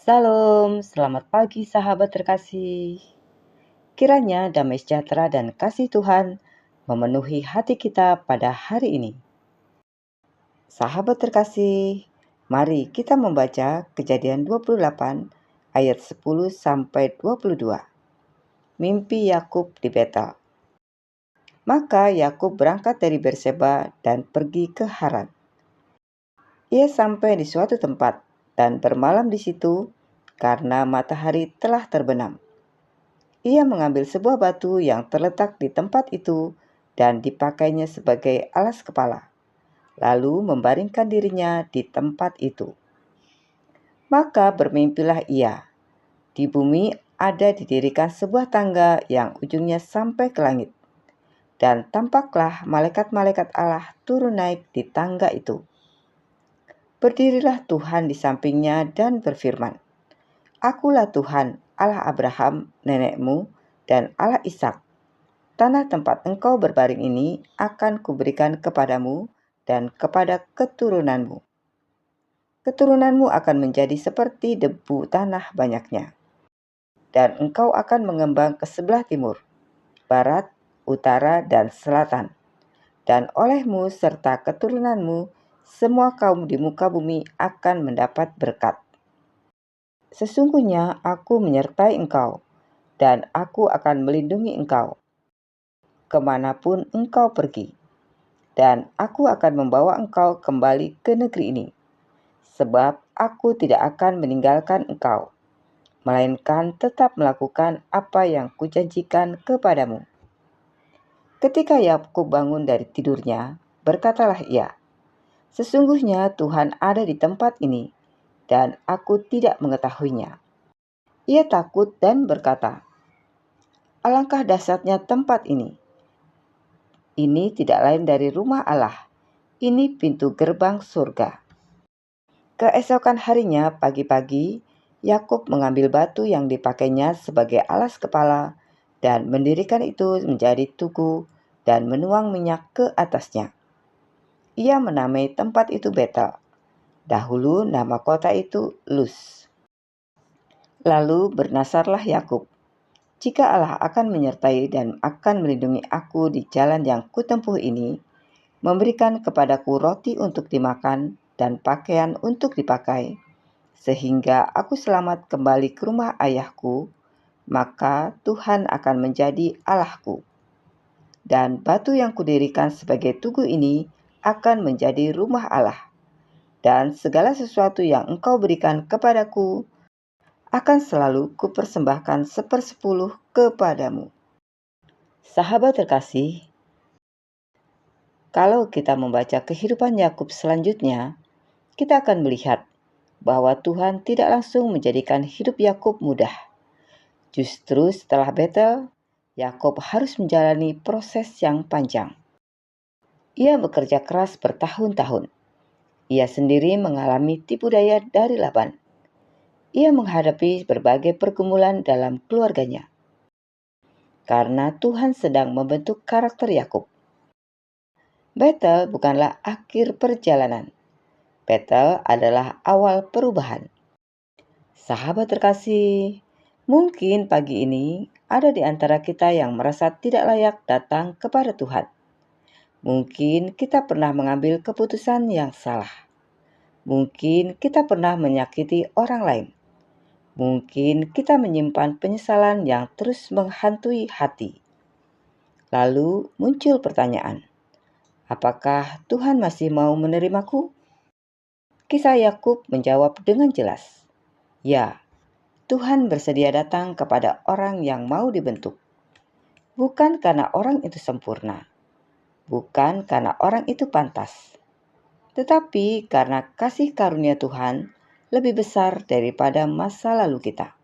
Salam, selamat pagi sahabat terkasih. Kiranya damai sejahtera dan kasih Tuhan memenuhi hati kita pada hari ini. Sahabat terkasih, mari kita membaca Kejadian 28 ayat 10 sampai 22. Mimpi Yakub di Betel. Maka Yakub berangkat dari Berseba dan pergi ke Haran. Ia sampai di suatu tempat dan bermalam di situ karena matahari telah terbenam. Ia mengambil sebuah batu yang terletak di tempat itu dan dipakainya sebagai alas kepala, lalu membaringkan dirinya di tempat itu. Maka bermimpilah ia. Di bumi ada didirikan sebuah tangga yang ujungnya sampai ke langit. Dan tampaklah malaikat-malaikat Allah turun naik di tangga itu. Berdirilah Tuhan di sampingnya dan berfirman, "Akulah Tuhan, Allah Abraham, nenekmu, dan Allah Ishak. Tanah tempat engkau berbaring ini akan kuberikan kepadamu dan kepada keturunanmu. Keturunanmu akan menjadi seperti debu tanah banyaknya. Dan engkau akan mengembang ke sebelah timur, barat, utara, dan selatan. Dan olehmu serta keturunanmu, semua kaum di muka bumi akan mendapat berkat. Sesungguhnya aku menyertai engkau, dan aku akan melindungi engkau kemanapun engkau pergi. Dan aku akan membawa engkau kembali ke negeri ini, sebab aku tidak akan meninggalkan engkau, melainkan tetap melakukan apa yang kujanjikan kepadamu." Ketika Yakub bangun dari tidurnya, berkatalah ia, "Sesungguhnya Tuhan ada di tempat ini, dan aku tidak mengetahuinya." Ia takut dan berkata, "Alangkah dahsyatnya tempat ini. Ini tidak lain dari rumah Allah. Ini pintu gerbang surga." Keesokan harinya pagi-pagi, Yakub mengambil batu yang dipakainya sebagai alas kepala dan mendirikan itu menjadi tugu dan menuang minyak ke atasnya. Ia menamai tempat itu Betel. Dahulu nama kota itu Luz. Lalu bernasarlah Yakub, "Jika Allah akan menyertai dan akan melindungi aku di jalan yang kutempuh ini, memberikan kepadaku roti untuk dimakan dan pakaian untuk dipakai, sehingga aku selamat kembali ke rumah ayahku, maka Tuhan akan menjadi Allahku. Dan batu yang kudirikan sebagai tugu ini akan menjadi rumah Allah. Dan segala sesuatu yang engkau berikan kepadaku akan selalu kupersembahkan 1/10 kepadamu." Sahabat terkasih, kalau kita membaca kehidupan Yakub selanjutnya, kita akan melihat bahwa Tuhan tidak langsung menjadikan hidup Yakub mudah. Justru setelah Betel, Yakub harus menjalani proses yang panjang. Ia bekerja keras bertahun-tahun. Ia sendiri mengalami tipu daya dari Laban. Ia menghadapi berbagai pergumulan dalam keluarganya, karena Tuhan sedang membentuk karakter Yakub. Betel bukanlah akhir perjalanan. Betel adalah awal perubahan. Sahabat terkasih, mungkin pagi ini ada di antara kita yang merasa tidak layak datang kepada Tuhan. Mungkin kita pernah mengambil keputusan yang salah. Mungkin kita pernah menyakiti orang lain. Mungkin kita menyimpan penyesalan yang terus menghantui hati. Lalu muncul pertanyaan, apakah Tuhan masih mau menerimaku? Kisah Yakub menjawab dengan jelas, ya, Tuhan bersedia datang kepada orang yang mau dibentuk. Bukan karena orang itu sempurna, bukan karena orang itu pantas, tetapi karena kasih karunia Tuhan lebih besar daripada masa lalu kita.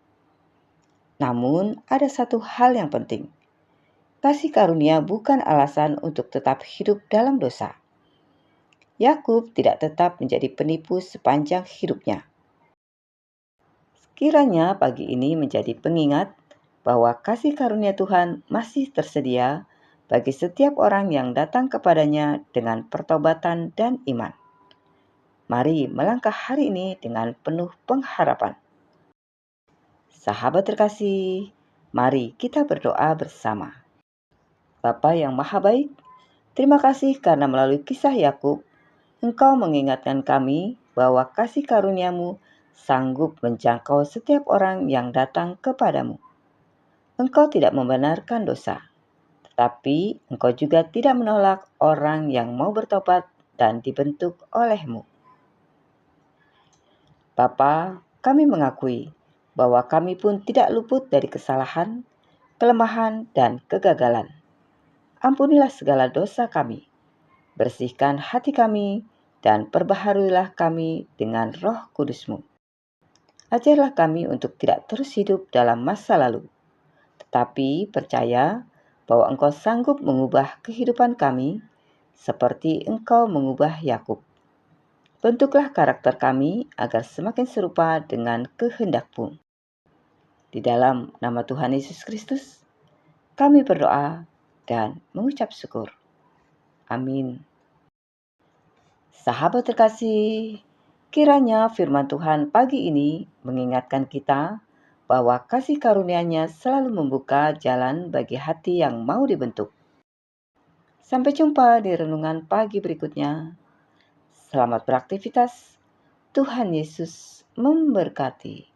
Namun, ada satu hal yang penting. Kasih karunia bukan alasan untuk tetap hidup dalam dosa. Yakub tidak tetap menjadi penipu sepanjang hidupnya. Kiranya pagi ini menjadi pengingat bahwa kasih karunia Tuhan masih tersedia bagi setiap orang yang datang kepadanya dengan pertobatan dan iman. Mari melangkah hari ini dengan penuh pengharapan. Sahabat terkasih, mari kita berdoa bersama. Bapa yang Maha Baik, terima kasih karena melalui kisah Yakub, Engkau mengingatkan kami bahwa kasih karunia-Mu sanggup menjangkau setiap orang yang datang kepadamu. Engkau tidak membenarkan dosa, tetapi Engkau juga tidak menolak orang yang mau bertobat dan dibentuk oleh-Mu. Bapa, kami mengakui bahwa kami pun tidak luput dari kesalahan, kelemahan, dan kegagalan. Ampunilah segala dosa kami, bersihkan hati kami, dan perbaharuilah kami dengan Roh Kudus-Mu. Ajarlah kami untuk tidak terus hidup dalam masa lalu, tetapi percaya bahwa Engkau sanggup mengubah kehidupan kami seperti Engkau mengubah Yakub. Bentuklah karakter kami agar semakin serupa dengan kehendak-Mu. Di dalam nama Tuhan Yesus Kristus, kami berdoa dan mengucap syukur. Amin. Sahabat terkasih, kiranya firman Tuhan pagi ini mengingatkan kita bahwa kasih karunia-Nya selalu membuka jalan bagi hati yang mau dibentuk. Sampai jumpa di renungan pagi berikutnya. Selamat beraktivitas. Tuhan Yesus memberkati.